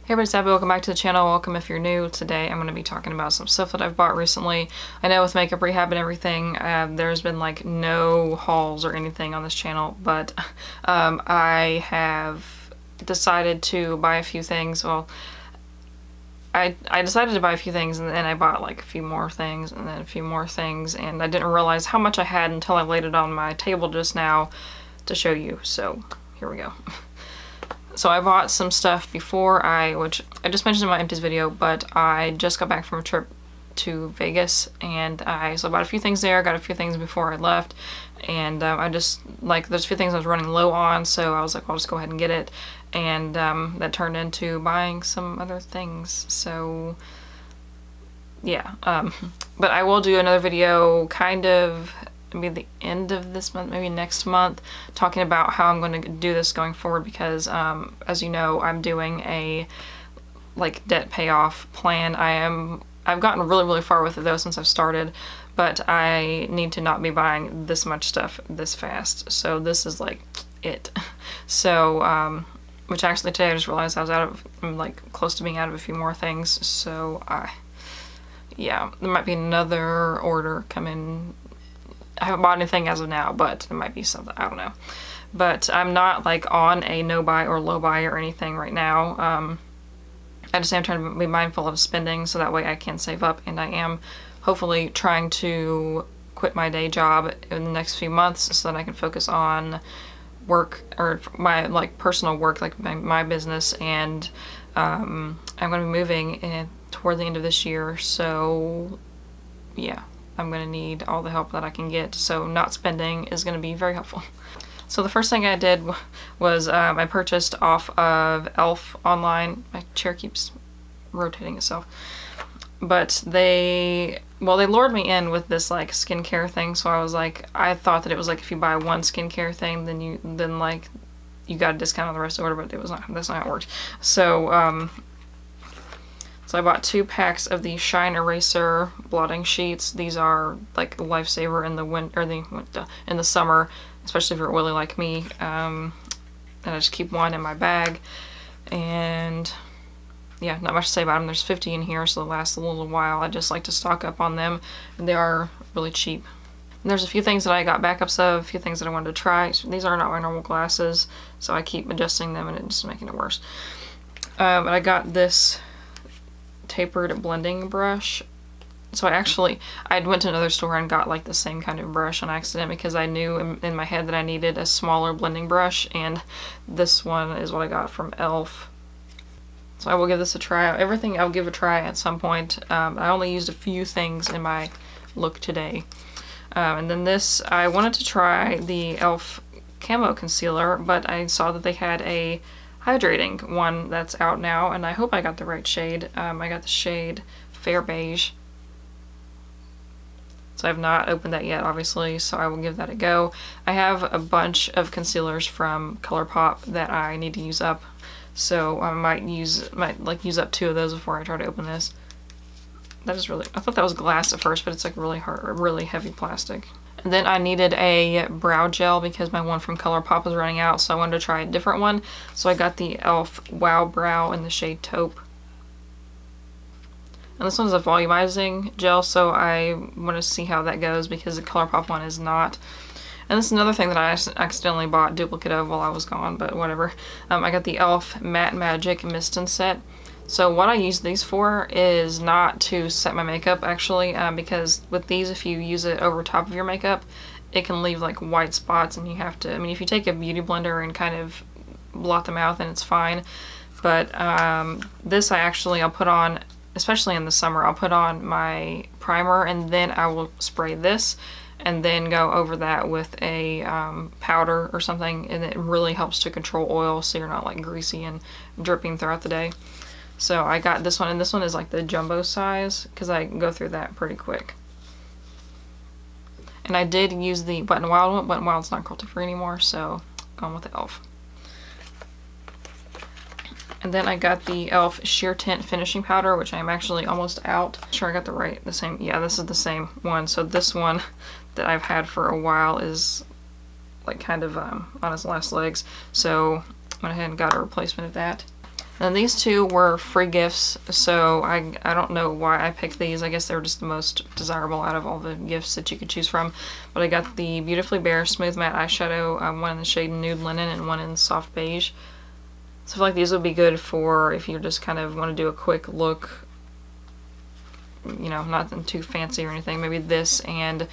Hey everybody, it's Abby. Welcome back to the channel. Welcome if you're new. Today I'm going to be talking about some stuff that I've bought recently. I know with makeup rehab and everything, there's been like no hauls or anything on this channel, but I have decided to buy a few things. Well, I decided to buy a few things and then I bought like a few more things and then a few more things, and I didn't realize how much I had until I laid it on my table just now to show you. So here we go. So I bought some stuff before which I just mentioned in my empties video, but I just got back from a trip to Vegas, and so I bought a few things there, got a few things before I left, and I just, like, there's a few things I was running low on, so I was like, well, I'll just go ahead and get it, and that turned into buying some other things, so yeah. But I will do another video kind of maybe the end of this month, maybe next month, talking about how I'm going to do this going forward, because as you know, I'm doing a like debt payoff plan. I've gotten really far with it though since I've started, but I need to not be buying this much stuff this fast. So this is like it. So which actually today I just realized I'm like close to being out of a few more things. So yeah, there might be another order coming. I haven't bought anything as of now, but there might be something, I don't know. But I'm not like on a no buy or low buy or anything right now. I just am trying to be mindful of spending so that way I can save up, and I am hopefully trying to quit my day job in the next few months so that I can focus on work, or my like personal work, like my business, and I'm going to be moving toward the end of this year, so yeah. I'm going to need all the help that I can get, so not spending is going to be very helpful. So the first thing I did was I purchased off of e.l.f. online. My chair keeps rotating itself. But they lured me in with this like skincare thing, so I was like, I thought that it was like if you buy one skincare thing, then you got a discount on the rest of the order, but it was not. That's not how it worked. So So I bought 2 packs of the Shine Eraser blotting sheets. These are like a lifesaver in the summer, especially if you're oily like me. And I just keep one in my bag. And yeah, not much to say about them. There's 50 in here, so they last a little while. I just like to stock up on them, and they are really cheap. And there's a few things that I got backups of, a few things that I wanted to try. So these are not my normal glasses, so I keep adjusting them and it's just making it worse. But I got this tapered blending brush. So I went to another store and got like the same kind of brush on accident, because I knew in my head that I needed a smaller blending brush, and this one is what I got from e.l.f. So I will give this a try. Everything I'll give a try at some point. I only used a few things in my look today. And then this, I wanted to try the e.l.f. Camo Concealer, but I saw that they had a hydrating one that's out now, and I hope I got the right shade. I got the shade Fair Beige. So I have not opened that yet, obviously, so I will give that a go. I have a bunch of concealers from ColourPop that I need to use up, so I might use up 2 of those before I try to open this. That is really, I thought that was glass at first, but it's like really hard, really heavy plastic. And then I needed a brow gel because my one from ColourPop was running out, so I wanted to try a different one. So I got the e.l.f. Wow Brow in the shade Taupe. And this one's a volumizing gel, so I want to see how that goes because the ColourPop one is not. And this is another thing that I accidentally bought duplicate of while I was gone, but whatever. I got the e.l.f. Matte Magic Mist and Set. So what I use these for is not to set my makeup, actually, because with these, if you use it over top of your makeup, it can leave like white spots, and you have to, I mean, if you take a beauty blender and kind of blot them out, then it's fine. But this I'll put on, especially in the summer, I'll put on my primer, and then I will spray this, and then go over that with a powder or something, and it really helps to control oil so you're not like greasy and dripping throughout the day. So I got this one, and this one is like the jumbo size because I can go through that pretty quick. And I did use the Wet n Wild one. Wet n Wild's not cruelty-free anymore, so going with the e.l.f. And then I got the e.l.f. Sheer Tint Finishing Powder, which I'm actually almost out. Sure I got the same, yeah, this is the same one. So this one that I've had for a while is like kind of on its last legs. So I went ahead and got a replacement of that. And these two were free gifts, so I don't know why I picked these. I guess they were just the most desirable out of all the gifts that you could choose from. But I got the Beautifully Bare Smooth Matte Eyeshadow, one in the shade Nude Linen and one in Soft Beige. So I feel like these would be good for if you just kind of want to do a quick look, you know, nothing too fancy or anything. Maybe this, and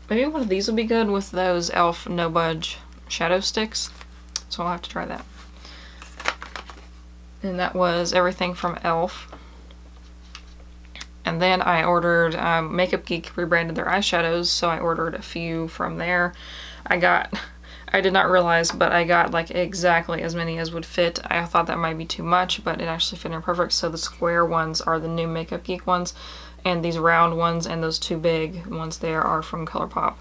maybe one of these would be good with those e.l.f. No Budge shadow sticks. So I'll have to try that. And that was everything from e.l.f. And then I ordered, Makeup Geek rebranded their eyeshadows, so I ordered a few from there. I did not realize, but I got like exactly as many as would fit. I thought that might be too much, but it actually fit in perfect. So the square ones are the new Makeup Geek ones, and these round ones and those two big ones there are from ColourPop,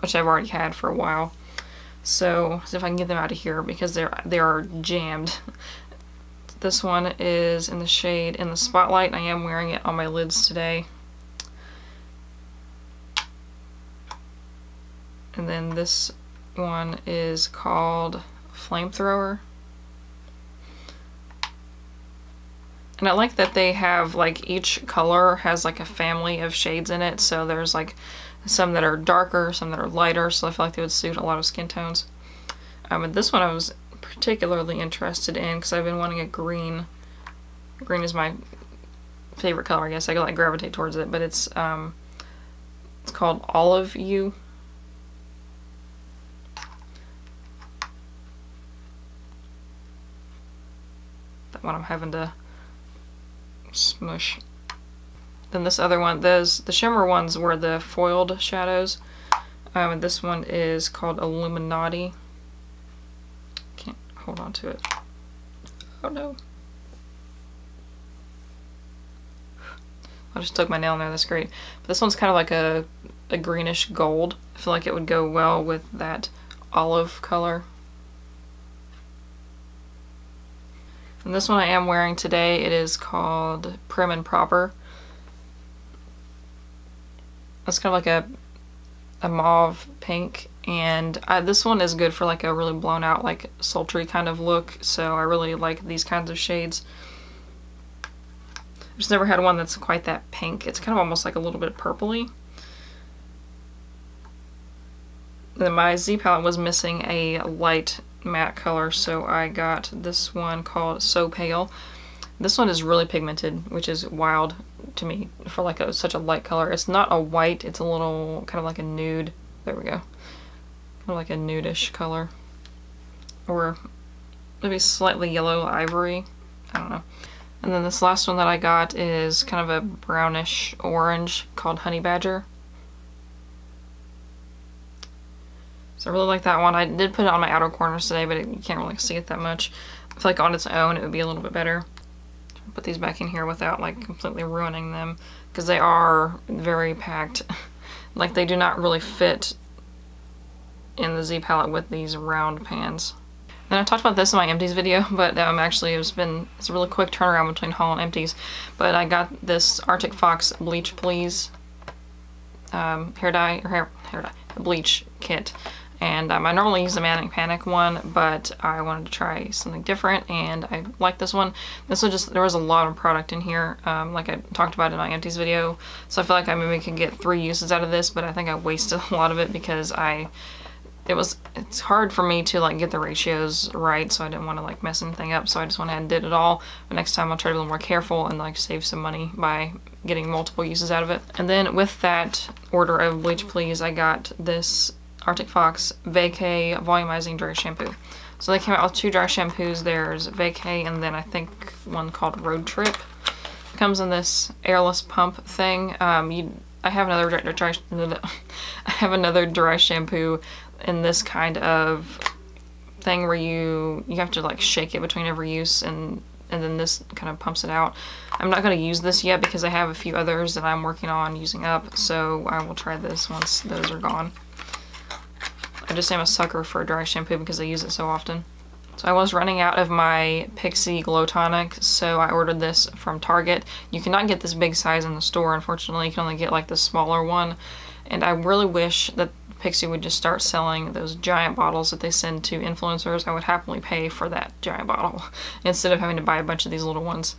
which I've already had for a while. So see if I can get them out of here because they are jammed. This one is in the shade In the Spotlight. I am wearing it on my lids today. And then this one is called Flamethrower. And I like that they have, like, each color has like a family of shades in it. So there's like some that are darker, some that are lighter, so I feel like they would suit a lot of skin tones. And this one I was particularly interested in because I've been wanting a green. Green is my favorite color, I guess. I like gravitate towards it, but it's called Olive You. That one I'm having to smush. Then this other one, the shimmer ones were the foiled shadows. And this one is called Illuminati. Can't hold on to it. Oh no. I just took my nail in there, that's great. But this one's kind of like a greenish gold. I feel like it would go well with that olive color. And this one I am wearing today. It is called Prim and Proper. It's kind of like a mauve pink, and this one is good for like a really blown out, like sultry kind of look, so I really like these kinds of shades. I've just never had one that's quite that pink. It's kind of almost like a little bit purpley. Then my Z palette was missing a light matte color, so I got this one called So Pale. This one is really pigmented, which is wild to me for like such a light color. It's not a white, it's a little kind of like a nude. There we go. Kind of like a nudish color. Or maybe slightly yellow ivory. I don't know. And then this last one that I got is kind of a brownish orange called Honey Badger. So I really like that one. I did put it on my outer corners today, but you can't really see it that much. I feel like on its own it would be a little bit better. Put these back in here without like completely ruining them, because they are very packed. Like they do not really fit in the Z palette with these round pans. And I talked about this in my empties video, but actually it's a really quick turnaround between haul and empties. But I got this Arctic Fox Bleach Please hair dye bleach kit. And I normally use the Manic Panic one, but I wanted to try something different, and I like this one. There was a lot of product in here, like I talked about in my empties video, so I feel like I maybe could get 3 uses out of this, but I think I wasted a lot of it because it's hard for me to like get the ratios right, so I didn't want to like mess anything up, so I just went ahead and did it all. But next time I'll try to be a little more careful and like save some money by getting multiple uses out of it. And then with that order of Bleach Please, I got this Arctic Fox Vacay Volumizing Dry Shampoo. So they came out with 2 dry shampoos. There's Vacay and then I think one called Road Trip. It comes in this airless pump thing. I have another dry shampoo in this kind of thing where you have to like shake it between every use, and then this kind of pumps it out. I'm not going to use this yet because I have a few others that I'm working on using up, so I will try this once those are gone. I just am a sucker for a dry shampoo because I use it so often. So I was running out of my Pixi Glow Tonic, so I ordered this from Target. You cannot get this big size in the store, unfortunately. You can only get like the smaller one. And I really wish that Pixie would just start selling those giant bottles that they send to influencers, I would happily pay for that giant bottle instead of having to buy a bunch of these little ones.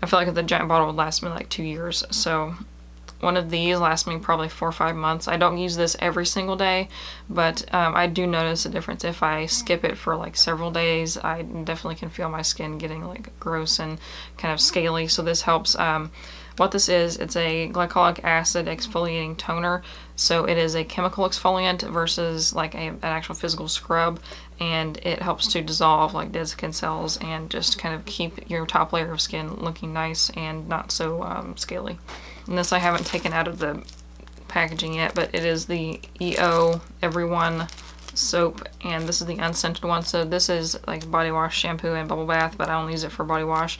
I feel like the giant bottle would last me like 2 years, so one of these lasts me probably 4 or 5 months. I don't use this every single day, but I do notice a difference. If I skip it for like several days, I definitely can feel my skin getting like gross and kind of scaly, so this helps. What this is, it's a glycolic acid exfoliating toner, so it is a chemical exfoliant versus like an actual physical scrub, and it helps to dissolve like dead skin cells and just kind of keep your top layer of skin looking nice and not so scaly. And this I haven't taken out of the packaging yet, but it is the EO Everyone soap, and this is the unscented one. So this is like body wash, shampoo, and bubble bath, but I only use it for body wash.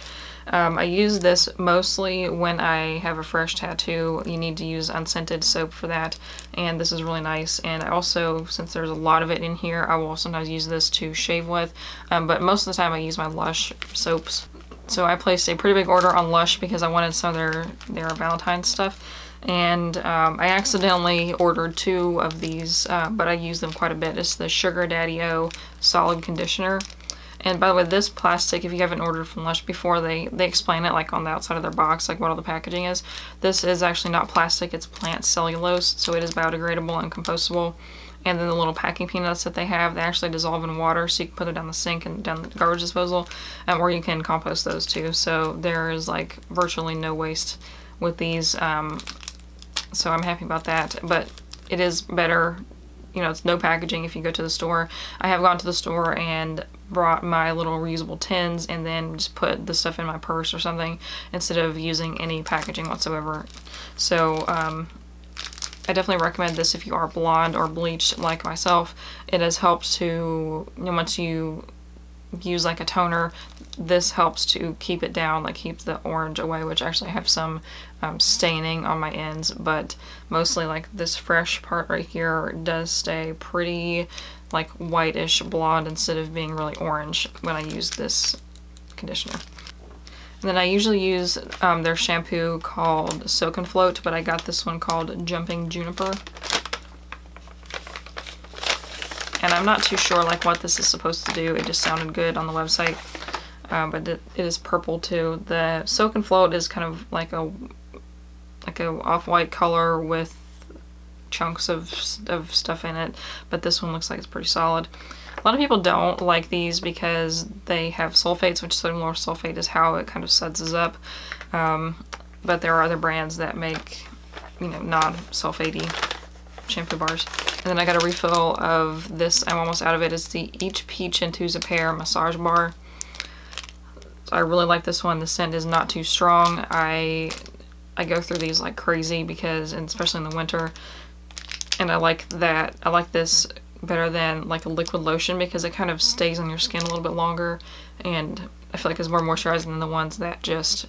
I use this mostly when I have a fresh tattoo. You need to use unscented soap for that, and this is really nice. And I also, since there's a lot of it in here, I will sometimes use this to shave with, but most of the time I use my Lush soaps. So I placed a pretty big order on Lush because I wanted some of their Valentine's stuff. And I accidentally ordered 2 of these, but I use them quite a bit. It's the Sugar Daddy-O Solid Conditioner. And by the way, this plastic, if you haven't ordered from Lush before, they explain it like on the outside of their box, like what all the packaging is. This is actually not plastic, it's plant cellulose, so it is biodegradable and compostable. And then the little packing peanuts that they have, they actually dissolve in water, so you can put them down the sink and down the garbage disposal, or you can compost those too. So there is like virtually no waste with these. So I'm happy about that, but it is better, you know, it's no packaging if you go to the store. I have gone to the store and brought my little reusable tins and then just put the stuff in my purse or something instead of using any packaging whatsoever. So I definitely recommend this if you are blonde or bleached like myself. It has helped to, you know, once you use like a toner, this helps to keep it down, like keep the orange away, which actually I have some staining on my ends, but mostly like this fresh part right here does stay pretty like whitish blonde instead of being really orange when I use this conditioner. And then I usually use their shampoo called Soak and Float, but I got this one called Jumping Juniper. And I'm not too sure like what this is supposed to do. It just sounded good on the website. But it is purple too. The Soak and Float is kind of like a off-white color with chunks of stuff in it, but this one looks like it's pretty solid. A lot of people don't like these because they have sulfates, which sodium lauryl sulfate is how it kind of suds up. But there are other brands that make, you know, non-sulfatey shampoo bars. And then I got a refill of this. I'm almost out of it. It's the Each Peach and Two's a Pair massage bar. So I really like this one. The scent is not too strong. I go through these like crazy because, and especially in the winter, and I like that. I like this better than like a liquid lotion because it kind of stays on your skin a little bit longer, and I feel like it's more moisturizing than the ones that just,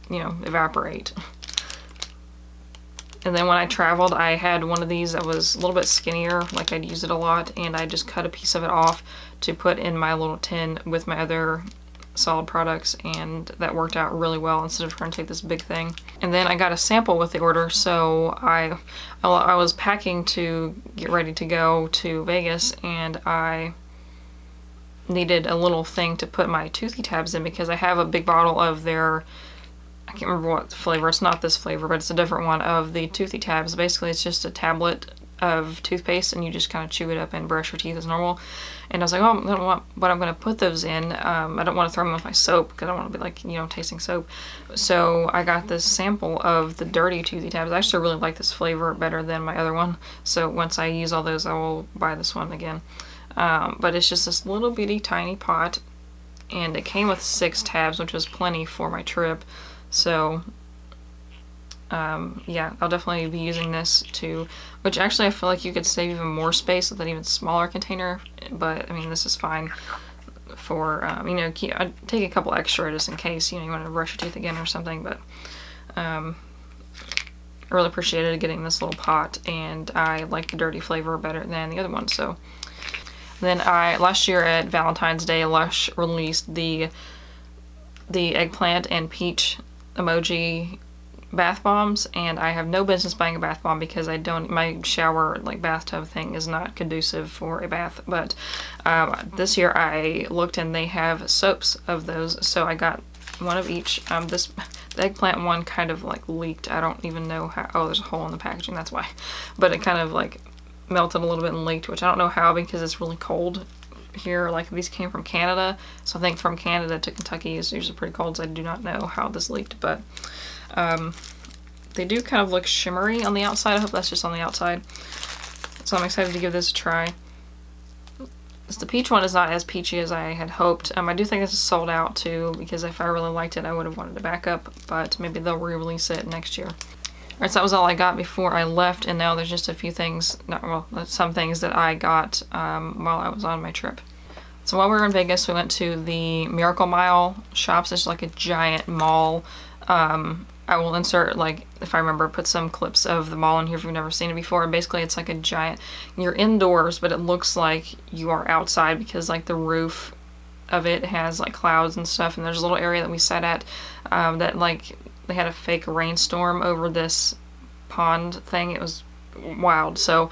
you know, evaporate. And then when I traveled, I had one of these that was a little bit skinnier, like I'd use it a lot, and I just cut a piece of it off to put in my little tin with my other solid products, and that worked out really well instead of trying to take this big thing. And then I got a sample with the order, so I was packing to get ready to go to Vegas, and I needed a little thing to put my toothy tabs in because I have a big bottle of their, I can't remember what flavor, it's not this flavor, but it's a different one of the toothy tabs. Basically it's just a tablet of toothpaste and you just kind of chew it up and brush your teeth as normal. And I was like, oh, but I'm going to put those in. I don't want to throw them with my soap because I don't want to be like, you know, tasting soap. So I got this sample of the dirty toothy tabs. I actually really like this flavor better than my other one. So once I use all those, I will buy this one again. But it's just this little bitty tiny pot, and it came with 6 tabs, which was plenty for my trip. So yeah, I'll definitely be using this too, which actually I feel like you could save even more space with an even smaller container, but I mean this is fine for, you know, I'd take a couple extra just in case, you know, you want to brush your teeth again or something, but I really appreciated getting this little pot, and I like the dirty flavor better than the other one. So then last year at Valentine's Day, Lush released the eggplant and peach emoji bath bombs, and I have no business buying a bath bomb because my shower like bathtub thing is not conducive for a bath. But this year I looked and they have soaps of those, so I got one of each. The eggplant one kind of like leaked. I don't even know how. Oh, there's a hole in the packaging, that's why. But it kind of like melted a little bit and leaked, which I don't know how because it's really cold here. Like these came from Canada, so I think from Canada to Kentucky is usually pretty cold, so I do not know how this leaked. But they do kind of look shimmery on the outside. I hope that's just on the outside. So I'm excited to give this a try. The peach one is not as peachy as I had hoped. I do think this is sold out too, because if I really liked it I would have wanted to back up, but maybe they'll re-release it next year. Alright, so that was all I got before I left, and now there's just a few things, some things that I got while I was on my trip. So while we were in Vegas, we went to the Miracle Mile shops. It's like a giant mall. I will insert, like, if I remember, put some clips of the mall in here if you've never seen it before. Basically, it's like a giant, you're indoors, but it looks like you are outside because, like, the roof of it has, like, clouds and stuff, and there's a little area that we sat at that, like, they had a fake rainstorm over this pond thing. It was wild. So,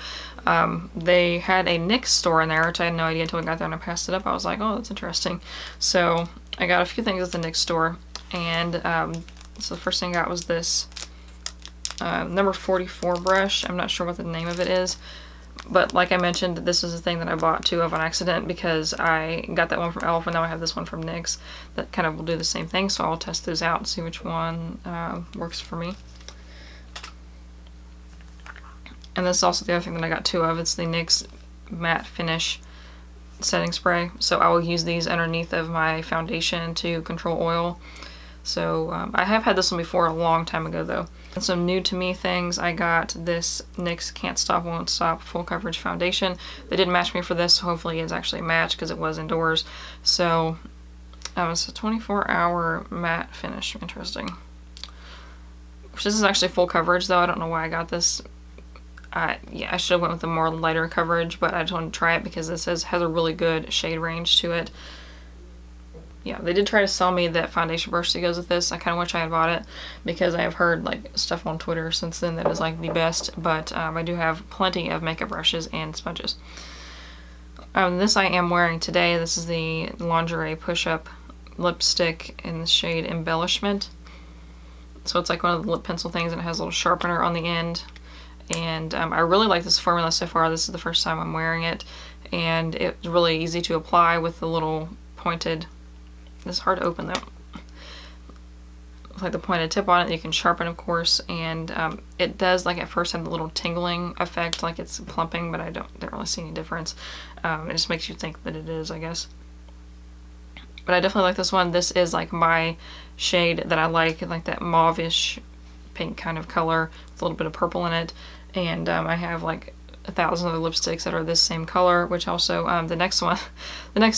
they had a NYX store in there, which I had no idea until we got there and I passed it up. I was like, oh, that's interesting. So, I got a few things at the NYX store, and, so the first thing I got was this number 44 brush. I'm not sure what the name of it is, but like I mentioned, this is the thing that I bought two of on accident because I got that one from e.l.f. and now I have this one from NYX that kind of will do the same thing, so I'll test those out and see which one works for me. And this is also the other thing that I got two of. It's the NYX Matte Finish Setting Spray, so I will use these underneath of my foundation to control oil. So I have had this one before a long time ago though. And some new to me things, I got this NYX Can't Stop Won't Stop Full Coverage Foundation. They didn't match me for this, so hopefully it's actually a match because it was indoors. So it's a 24-hour matte finish. Interesting. This is actually full coverage though. I don't know why I got this. Yeah, I should have went with a more lighter coverage, but I just wanted to try it because this has a really good shade range to it. Yeah, they did try to sell me that foundation brush that goes with this. I kind of wish I had bought it because I have heard like stuff on Twitter since then that is like the best, but I do have plenty of makeup brushes and sponges. This I am wearing today. This is the Lingerie Push-Up Lipstick in the shade Embellishment. So it's like one of the lip pencil things, and it has a little sharpener on the end. And I really like this formula so far. This is the first time I'm wearing it, and it's really easy to apply with the little pointed. It's hard to open though. It's like the pointed tip on it. You can sharpen, of course, and it does, like, at first have the little tingling effect, like it's plumping, but I don't really see any difference. It just makes you think that it is, I guess. But I definitely like this one. This is like my shade that I like that mauve-ish pink kind of color with a little bit of purple in it. And I have like 1,000 other lipsticks that are this same color, which also, the next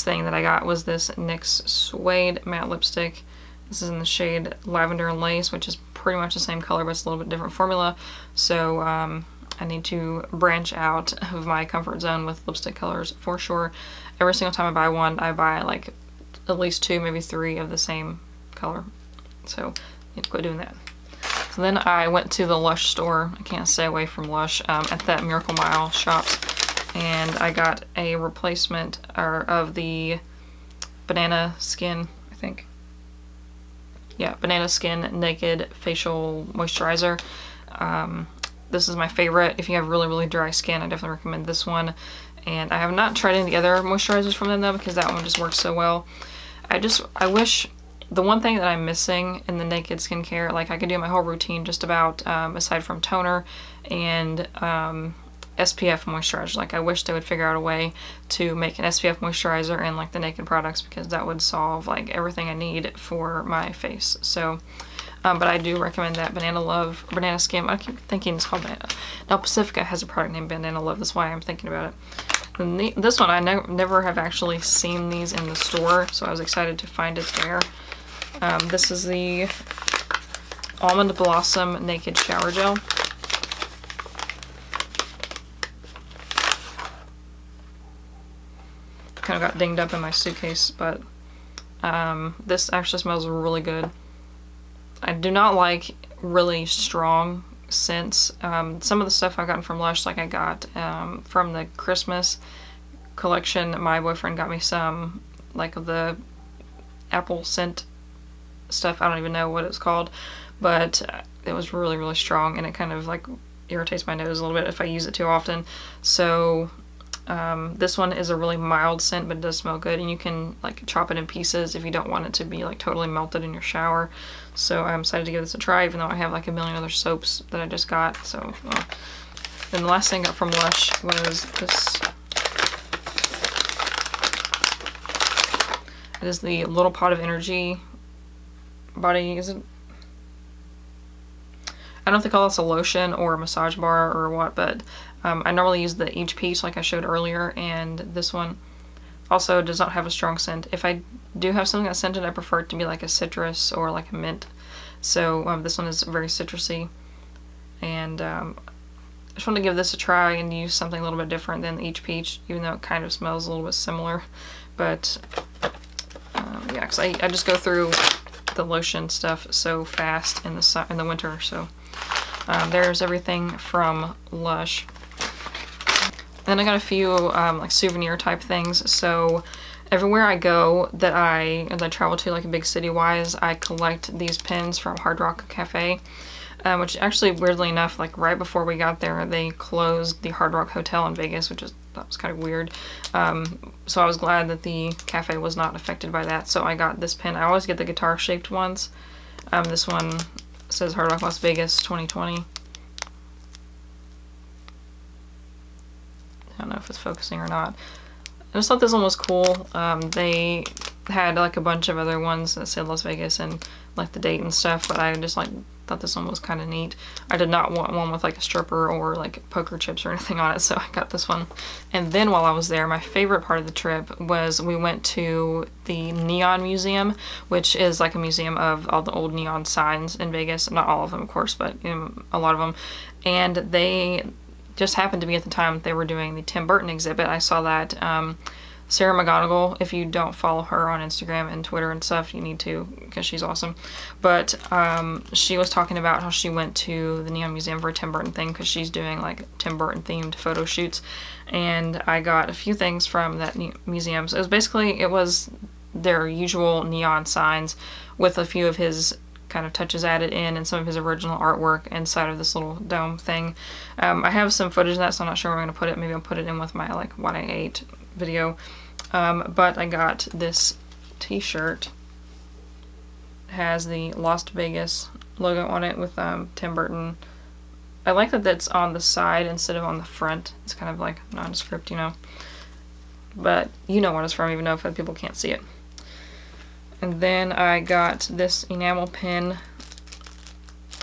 thing that I got was this NYX Suede Matte Lipstick. This is in the shade Lavender and Lace, which is pretty much the same color, but it's a little bit different formula. So I need to branch out of my comfort zone with lipstick colors for sure. Every single time I buy one, I buy like at least 2, maybe 3 of the same color. So I need to quit doing that. So then I went to the Lush store. I can't stay away from Lush, at that Miracle Mile shops, and I got a replacement of the Banana Skin, I think. Yeah, Banana Skin Naked Facial Moisturizer. This is my favorite. If you have really, really dry skin, I definitely recommend this one. And I have not tried any of the other moisturizers from them though, because that one just works so well. I wish. The one thing that I'm missing in the Naked skincare, like I could do my whole routine just about, aside from toner and SPF moisturizer. Like I wish they would figure out a way to make an SPF moisturizer in like the Naked products, because that would solve like everything I need for my face. So, but I do recommend that Banana Skin. I keep thinking it's called Banana. Now Pacifica has a product named Banana Love. That's why I'm thinking about it. And this one, I never have actually seen these in the store, so I was excited to find it there. This is the Almond Blossom Naked Shower Gel. Kind of got dinged up in my suitcase, but this actually smells really good. I do not like really strong scents. Some of the stuff I've gotten from Lush, like I got from the Christmas collection, my boyfriend got me some like of the apple scent stuff. I don't even know what it's called, but it was really, really strong, and it kind of like irritates my nose a little bit if I use it too often. So this one is a really mild scent, but it does smell good, and you can like chop it in pieces if you don't want it to be like totally melted in your shower. So I'm excited to give this a try, even though I have like a million other soaps that I just got. So then the last thing I got from Lush was this. It is the Little Pot of Energy body, is it? I don't know if they call this a lotion or a massage bar or what, but I normally use the Each Peach like I showed earlier, and this one also does not have a strong scent. If I do have something that's scented, I prefer it to be like a citrus or like a mint. So this one is very citrusy, and I just want to give this a try and use something a little bit different than the Each Peach, even though it kind of smells a little bit similar. But yeah, because I just go through the lotion stuff so fast in the winter. So there's everything from Lush. Then I got a few like souvenir type things. So everywhere I go that I travel to, like a big city wise, I collect these pins from Hard Rock Cafe. Which actually, weirdly enough, like right before we got there, they closed the Hard Rock Hotel in Vegas, which that was kind of weird. So I was glad that the cafe was not affected by that. So I got this pin. I always get the guitar shaped ones. This one says Hard Rock Las Vegas 2020. I don't know if it's focusing or not. I just thought this one was cool. They had like a bunch of other ones that said Las Vegas and like the date and stuff, but I just like thought this one was kind of neat. I did not want one with like a stripper or like poker chips or anything on it, so I got this one. And then while I was there, my favorite part of the trip was we went to the Neon Museum, which is like a museum of all the old neon signs in Vegas. Not all of them, of course, but a lot of them. And they just happened to be at the time that they were doing the Tim Burton exhibit. I saw that Sarah McGonigal, if you don't follow her on Instagram and Twitter and stuff, you need to, because she's awesome. But she was talking about how she went to the Neon Museum for a Tim Burton thing, because she's doing like Tim Burton themed photo shoots. And I got a few things from that museum. So it was their usual neon signs with a few of his kind of touches added in and some of his original artwork inside of this little dome thing. I have some footage of that, so I'm not sure where I'm going to put it. Maybe I'll put it in with my like what I ate video. But I got this t-shirt. It has the Las Vegas logo on it with Tim Burton. I like that that's on the side instead of on the front. It's kind of like nondescript, you know. But you know what it's from, even though if people can't see it. And then I got this enamel pin.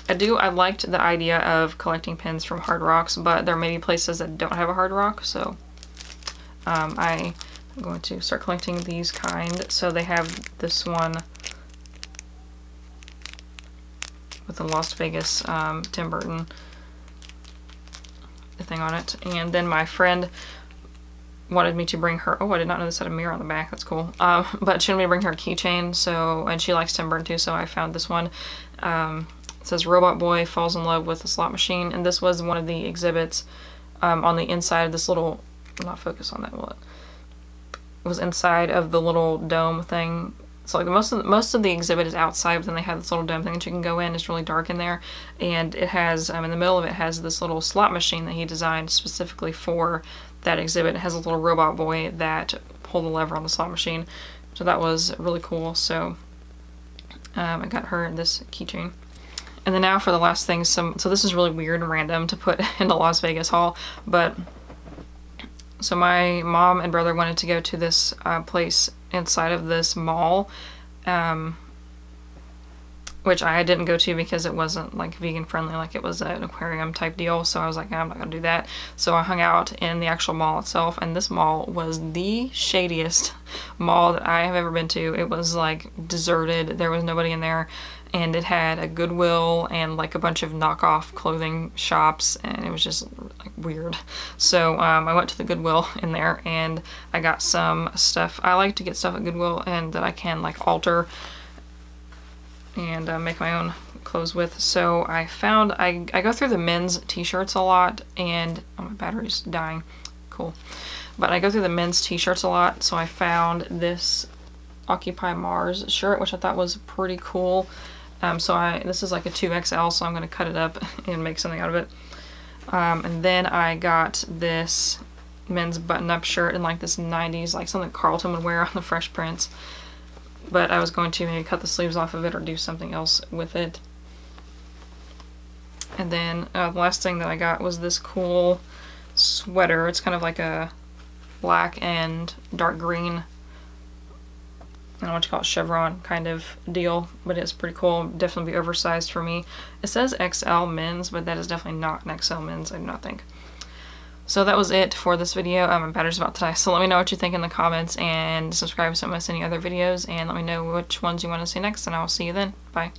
I liked the idea of collecting pins from Hard Rocks, but there may be places that don't have a Hard Rock, so I'm going to start collecting these kind. So they have this one with the Las Vegas Tim Burton thing on it. And then my friend wanted me to bring her, oh, I did not know this had a mirror on the back, that's cool. But she wanted me to bring her a keychain, so, and she likes Tim Burton too, so I found this one. It says Robot Boy falls in love with a slot machine, and this was one of the exhibits on the inside of this little, not focus on that, what? It was inside of the little dome thing. So like most of the exhibit is outside, but then they have this little dome thing that you can go in. It's really dark in there, and it has in the middle of it has this little slot machine that he designed specifically for that exhibit. It has a little robot boy that pulled the lever on the slot machine, so that was really cool. So I got her this keychain. And then now for the last thing, so this is really weird and random to put in the Las Vegas haul, but so my mom and brother wanted to go to this place inside of this mall, which I didn't go to because it wasn't like vegan friendly, like it was an aquarium type deal, so I was like, I'm not gonna do that. So I hung out in the actual mall itself, and this mall was the shadiest mall that I have ever been to. It was like deserted, there was nobody in there, and it had a Goodwill and like a bunch of knockoff clothing shops, and it was just like weird. So I went to the Goodwill in there and I got some stuff. I like to get stuff at Goodwill and that I can like alter and make my own clothes with. So I found, I go through the men's t-shirts a lot, and oh, my battery's dying. Cool. But I go through the men's t-shirts a lot, so I found this Occupy Mars shirt, which I thought was pretty cool. This is like a 2XL, so I'm going to cut it up and make something out of it. And then I got this men's button-up shirt in like this 90s, like something Carlton would wear on the Fresh Prince. But I was going to maybe cut the sleeves off of it or do something else with it. And then the last thing that I got was this cool sweater. It's kind of like a black and dark green, I don't know what you call it, chevron kind of deal, but it's pretty cool. Definitely be oversized for me. It says XL men's, but that is definitely not an XL men's, I do not think. So that was it for this video. My battery's about to die, so let me know what you think in the comments, and subscribe so I don't miss any other videos, and let me know which ones you want to see next, and I will see you then. Bye.